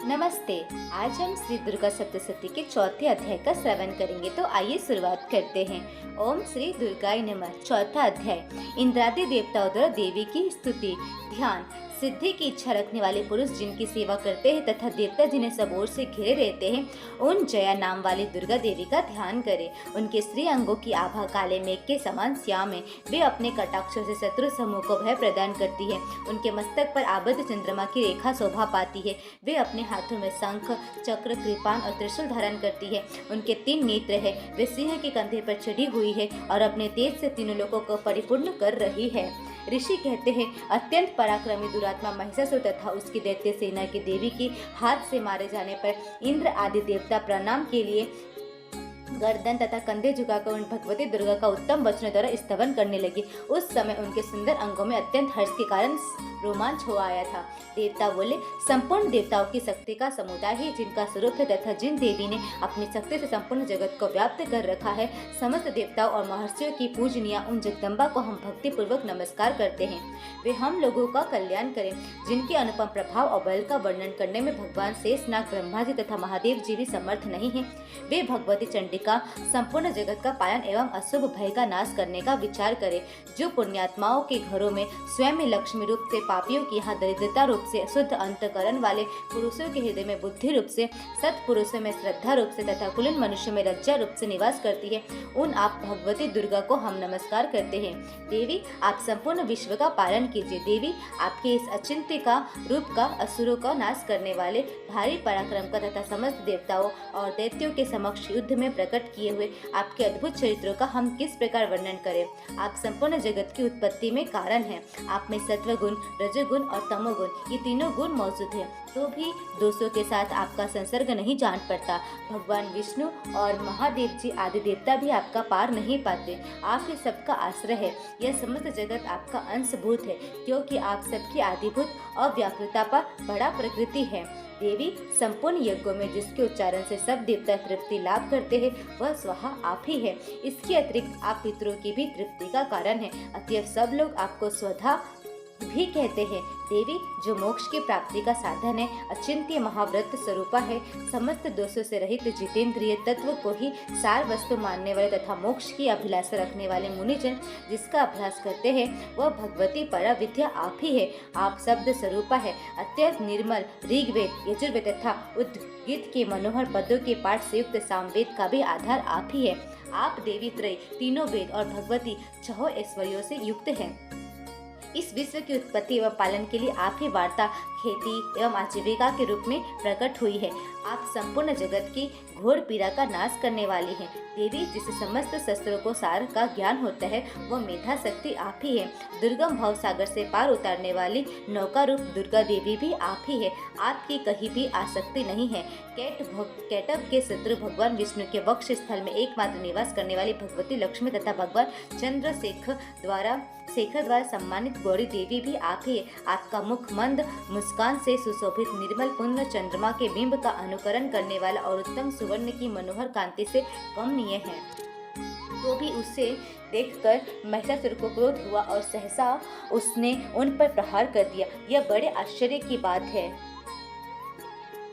नमस्ते। आज हम श्री दुर्गा सप्तशती के चौथे अध्याय का श्रवण करेंगे, तो आइए शुरुआत करते हैं। ओम श्री दुर्गाय नमः। चौथा अध्याय। इंद्रादि देवताओं द्वारा देवी की स्तुति। ध्यान। सिद्धि की इच्छा रखने वाले पुरुष जिनकी सेवा करते हैं तथा देवता जिन्हें सब ओर से घेरे रहते हैं, उन जया नाम वाली दुर्गा देवी का ध्यान करें। उनके स्त्री अंगों की आभा काले मेघ के समान श्याम है। वे अपने कटाक्षों से शत्रु समूह को भय प्रदान करती है। उनके मस्तक पर आबद्ध चंद्रमा की रेखा शोभा पाती है। वे अपने हाथों में शंख, चक्र, कृपाण और त्रिशूल धारण करती है। उनके 3 नेत्र है। वे सिंह के कंधे पर चढ़ी हुई है और अपने तेज से तीनों लोगों को परिपूर्ण कर रही है। ऋषि कहते हैं, अत्यंत पराक्रमी दुरात्मा महिषासुर तथा उसकी दैत्य सेना की देवी की हाथ से मारे जाने पर इंद्र आदि देवता प्रणाम के लिए गर्दन तथा कंधे झुकाकर उन भगवती दुर्गा का उत्तम वचनों द्वारा स्तवन करने लगी। उस समय उनके सुंदर अंगों में अत्यंत हर्ष के कारण रोमांच हो आया था। देवता बोले, संपूर्ण देवताओं की शक्ति का समुदाय ही जिनका स्वरूप है तथा जिन देवी ने अपनी शक्ति से संपूर्ण जगत को व्याप्त कर रखा है, समस्त देवताओं और महर्षियों की पूजनीय उन जगदम्बा को हम भक्ति पूर्वक नमस्कार करते हैं। वे हम लोगों का कल्याण करें। जिनके अनुपम प्रभाव और बल का वर्णन करने में भगवान शेषनाग, ब्रह्मा जी तथा महादेव जी भी समर्थ नहीं है। वे भगवती चंडिका संपूर्ण जगत का पालन एवं अशुभ भय का नाश करने का विचार करे। जो पुण्यात्माओं के घरों में स्वयं में लक्ष्मी रूप से, पापियों की यहाँ दरिद्रता रूप से, शुद्ध अंतकरण वाले पुरुषों के हृदय में बुद्धि रूप से, सत्पुरुषों में श्रद्धा रूप से तथा कुलीन मनुष्य में लज्जा रूप से निवास करती है, उन आप भगवती दुर्गा को हम नमस्कार करते हैं। देवी, आप संपूर्ण विश्व का पालन कीजिए। देवी, आपके इस अचिंत्य का रूप का असुरों का नाश करने वाले भारी पराक्रम का तथा समस्त देवताओं और दैत्यों के समक्ष युद्ध में प्रकट किए हुए आपके अद्भुत चरित्रों का हम किस प्रकार वर्णन करें। आप संपूर्ण जगत की उत्पत्ति में कारण हैं। आप में सत्वगुण, रजोगुण और तमोगुण, ये तीनों गुण मौजूद हैं, तो भी दोषों के साथ आपका संसर्ग नहीं जान पड़ता। भगवान विष्णु और महादेव जी आदि देवता भी आपका पार नहीं पाते। आप ही सबका आश्रय है। यह समस्त जगत आपका अंशभूत है, क्योंकि आप सबकी आदिभूत अव्याकृता पर बड़ा प्रकृति है। देवी, संपूर्ण यज्ञों में जिसके उच्चारण से सब देवता तृप्ति लाभ करते हैं, वह स्वहा आप ही है। इसके अतिरिक्त आप पितरों की भी तृप्ति का कारण है। अतएव सब लोग आपको स्वधा भी कहते हैं। देवी, जो मोक्ष की प्राप्ति का साधन है, अचिंत्य महाव्रत स्वरूपा है, समस्त दोषों से रहित जितेंद्रिय तत्व को ही सार वस्तु मानने वाले तथा मोक्ष की अभिलाषा रखने वाले मुनिजन जिसका अभ्यास करते हैं, वह भगवती परा विद्या आप ही है। आप शब्द स्वरूपा है। अत्यंत निर्मल ऋग्वेद, यजुर्वेद तथा उद्गीत के मनोहर पदों के पाठ से युक्त सामवेद का भी आधार आप ही है। आप देवी त्रय, तीनों वेद और भगवती 6 ऐश्वर्यों से युक्त हैं। इस विश्व की उत्पत्ति एवं पालन के लिए आप ही वार्ता, खेती एवं आजीविका के रूप में प्रकट हुई है। आप संपूर्ण जगत की घोर पीड़ा का नाश करने वाली हैं। देवी, जिसे समस्त शस्त्रों को सार का ज्ञान होता है, वह मेधा शक्ति आप ही है। दुर्गम भव सागर से पार उतारने वाली नौका रूप दुर्गा देवी भी आप ही है। आपकी कहीं भी आसक्ति नहीं है। कैटभ के शत्रु भगवान विष्णु के वक्ष स्थल में एकमात्र निवास करने वाली भगवती लक्ष्मी तथा भगवान चंद्रशेखर द्वारा सम्मानित गौरी देवी भी आप ही है। आपका मुख मंद मुस्कान से सुशोभित निर्मल पूर्ण चंद्रमा के बिंब का अनुकरण करने वाला और उत्तम सुवर्ण की मनोहर कांति से कमनीय है। तो भी उससे देखकर महिषासुर को क्रोध हुआ और सहसा उसने उन पर प्रहार कर दिया। यह बड़े आश्चर्य की बात है।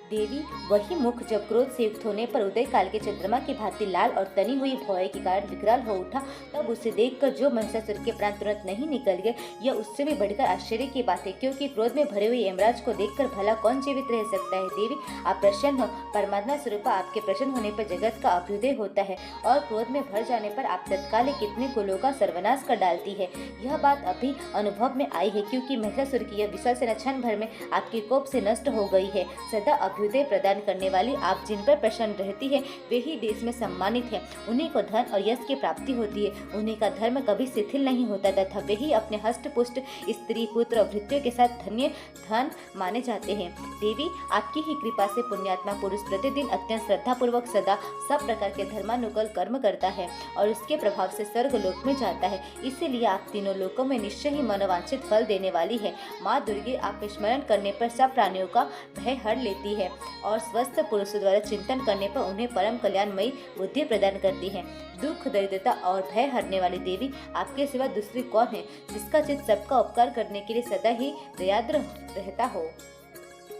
देवी, वही मुख जब क्रोध से युक्त होने पर उदय काल के चंद्रमा की भांति लाल और तनी हुई भौएं के कारण विकराल हो उठा, तब उसे देखकर जो महिषासुर के प्राण तुरंत नहीं निकल गए, यह उससे भी बढ़कर आश्चर्य की बात है, क्योंकि क्रोध में भरे हुए यमराज को देखकर भला कौन जीवित रह सकता है। देवी, आप प्रसन्न हो। परमात्मा स्वरूपा आपके प्रसन्न होने पर जगत का अभ्युदय होता है और क्रोध में भर जाने पर आप तत्काल कितने कुलों का सर्वनाश कर डालती है। यह बात अभी अनुभव में आई है, क्योंकि महिषासुर की यह विशाल सेना क्षण भर में आपके कोप से नष्ट हो गई है। सदा अभ्युदय प्रदान करने वाली आप जिन पर प्रसन्न रहती है, वे ही देश में सम्मानित हैं। उन्हीं को धन और यश की प्राप्ति होती है। उन्हीं का धर्म कभी शिथिल नहीं होता तथा वे ही अपने हष्ट पुष्ट स्त्री, पुत्र और भृत्यों के साथ धन माने जाते हैं। देवी, आपकी ही कृपा से पुण्यात्मा पुरुष प्रतिदिन अत्यंत श्रद्धा पूर्वक सदा सब प्रकार के धर्मानुकूल कर्म करता है और उसके प्रभाव से स्वर्ग लोक में जाता है। इसीलिए आप तीनों लोकों में निश्चय ही मनोवांछित फल देने वाली है। माँ दुर्गे, आप स्मरण करने पर सब प्राणियों का भय हर लेती है और स्वस्थ पुरुषों द्वारा चिंतन करने पर उन्हें परम कल्याणमयी बुद्धि प्रदान करती है। दुख, दरिद्रता और भय हरने वाली देवी, आपके सिवा दूसरी कौन है जिसका चित्त सबका उपकार करने के लिए सदा ही दयाद्र रहता हो।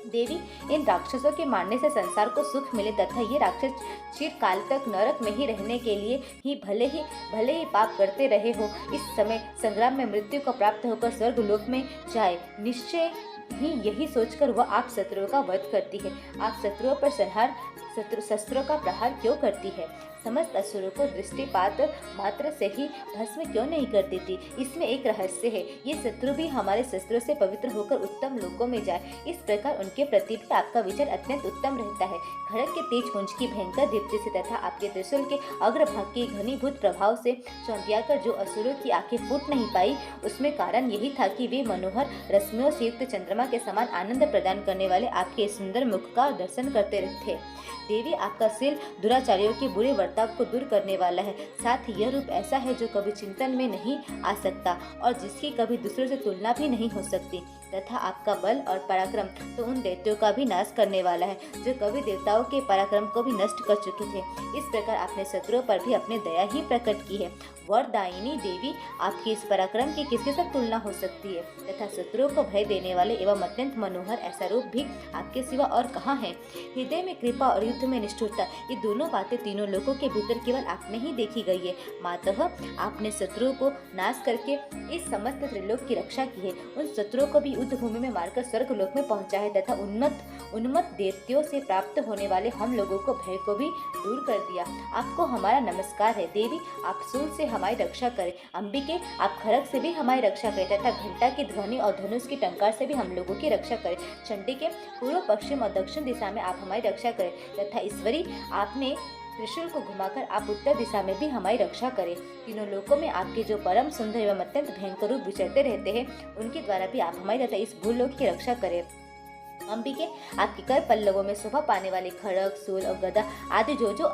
देवी, इन राक्षसों के मारने से संसार को सुख मिले तथा ये राक्षस चिरकाल तक नरक में ही रहने के लिए ही भले ही पाप करते रहे हो, इस समय संग्राम में मृत्यु को प्राप्त होकर स्वर्ग लोक में जाए। निश्चय ही यही सोचकर वह आप शत्रुओं का वध करती है। आप शत्रुओं पर शस्त्रों का प्रहार क्यों करती है? समस्त असुरों को दृष्टिपात मात्र से ही भस्म क्यों नहीं कर देती? इसमें एक रहस्य है। ये शत्रु भी हमारे शस्त्रों से पवित्र होकर उत्तम लोकों में जाए, इस प्रकार उनके प्रति भी आपका विचार अत्यंत उत्तम रहता है। खड़ग के तेज पुंज की भयंकर दीप्ति से तथा आपके त्रिशूल के अग्रभाग के घनीभूत प्रभाव से चौंधियाकर जो असुरों की आंखें फूट नहीं पाई, उसमें कारण यही था कि वे मनोहर रश्मियों से युक्त चंद्रमा के समान आनंद प्रदान करने वाले आपके सुंदर मुख का दर्शन करते थे। देवी, आपका सिर दुराचारियों के बुरे बर्ताव को दूर करने वाला है। साथ ही यह रूप ऐसा है जो कभी चिंतन में नहीं आ सकता और जिसकी कभी दूसरों से तुलना भी नहीं हो सकती। तथा आपका बल और पराक्रम तो उन दैत्यों का भी नाश करने वाला है जो कभी देवताओं के पराक्रम को भी नष्ट कर चुके थे। इस प्रकार आपने शत्रुओं पर भी अपनी दया ही प्रकट की है। वरदायिनी देवी, आपकी इस पराक्रम की किसके साथ तुलना हो सकती है? तथा शत्रुओं को भय देने वाले एवं अत्यंत मनोहर ऐसा रूप भी आपके सिवा और कहाँ है? हृदय में कृपा और युद्ध में निष्ठुरता, ये दोनों बातें तीनों लोगों के भीतर केवल आप में ही देखी गई है। मातः आपने शत्रुओं को नाश करके इस समस्त त्रिलोक की रक्षा की है। उन शत्रुओं को भी युद्ध भूमि में मारकर स्वर्ग लोक में पहुंचा है तथा उन्मत्त दैत्यों से प्राप्त होने वाले हम लोगों को भय को भी दूर कर दिया। आपको हमारा नमस्कार है। देवी, आप सूल से हमारी रक्षा करें। अंबिके, आप खड़ग से भी हमारी रक्षा करें तथा घंटा की ध्वनि और धनुष की टंकार से भी हम लोगों की रक्षा करें। चंडिके, पूर्व, पश्चिम और दक्षिण दिशा में आप हमारी रक्षा करें तथा ईश्वरी, आपने त्रिशूल को घुमाकर आप उत्तर दिशा में भी हमारी रक्षा करें। तीनों लोकों में आपके जो परम सुंदर एवं अत्यंत भयंकर रूप विचरते रहते हैं, उनके द्वारा भी आप हमारी तथा इस भूलोक की रक्षा करें। अंबिके, आपके कर पल्लवों में शोभा पाने वाले खड़ग, सूल और गदा आदि जो जो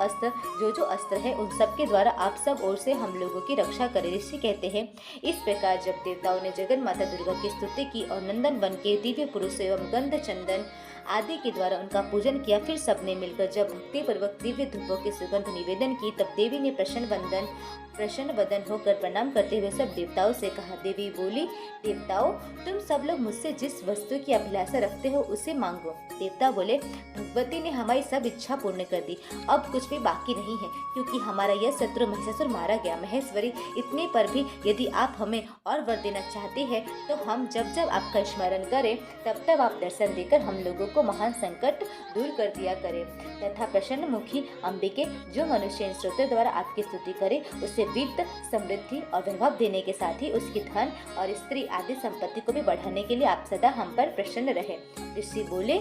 अस्त्र है, उन सब के द्वारा आप सब ओर से हम लोगों की रक्षा करें। ऋषि कहते हैं, इस प्रकार जब देवताओं ने जगन माता दुर्गा की स्तुति की और नंदन वन के दिव्य पुरुष एवं गंध चंदन आदि के द्वारा उनका पूजन किया, फिर सबने मिलकर जब भक्ति पूर्वक दिव्य धूपों की सुगंध निवेदन की, तब देवी ने प्रसन्न वदन होकर प्रणाम करते हुए सब देवताओं से कहा। देवी बोली, देवताओं, तुम सब लोग मुझसे जिस वस्तु की अभिलाषा रखते हो उसे मांगो। देवता बोले, भगवती ने हमारी सब इच्छा पूर्ण कर दी, अब कुछ भी बाकी नहीं है, क्योंकि हमारा यह शत्रु महिषासुर मारा गया। महेश्वरी, इतने पर भी यदि आप हमें और वर देना चाहते हैं तो हम जब जब आपका स्मरण करें तब तब आप दर्शन देकर हम लोगों को महान संकट दूर कर दिया करें। तथा प्रसन्न मुखी अंबिके, जो मनुष्य इन स्रोतों द्वारा आपकी स्तुति करे उसे वित्त, समृद्धि और वैभव देने के साथ ही उसकी धन और स्त्री आदि संपत्ति को भी बढ़ाने के लिए आप सदा हम पर प्रसन्न रहे। ऋषि बोले,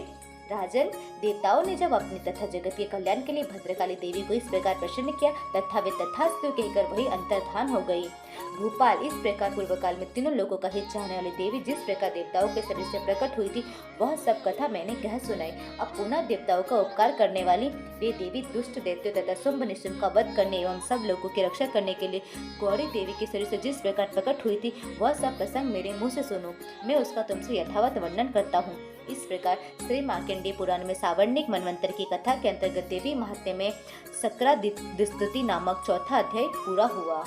राजन, देवताओं ने जब अपनी तथा जगत के कल्याण के लिए भद्रकाली देवी को इस प्रकार प्रसन्न किया तथा वे तथास्तु कहकर वही अंतर्धान हो गई। भूपाल, इस प्रकार पूर्व काल में तीनों लोगों का हित चाहने वाली देवी जिस प्रकार देवताओं के शरीर से प्रकट हुई थी, वह सब कथा मैंने कह सुनाई। अब पुनः देवताओं का उपकार करने वाली वे देवी दुष्ट दैत्यों तथा शुंभ निशुंभ का वध करने एवं सब लोगों की रक्षा करने के लिए गौरी देवी के शरीर से जिस प्रकार प्रकट हुई थी, वह सब प्रसंग मेरे मुँह से सुनो, मैं उसका तुमसे यथावत वर्णन करता हूँ। इस प्रकार श्री मार्कंडेय पुराण में सावर्णिक मनवंतर की कथा के अंतर्गत देवी महात्म्य में सक्रादिस्तुति नामक चौथा अध्याय पूरा हुआ।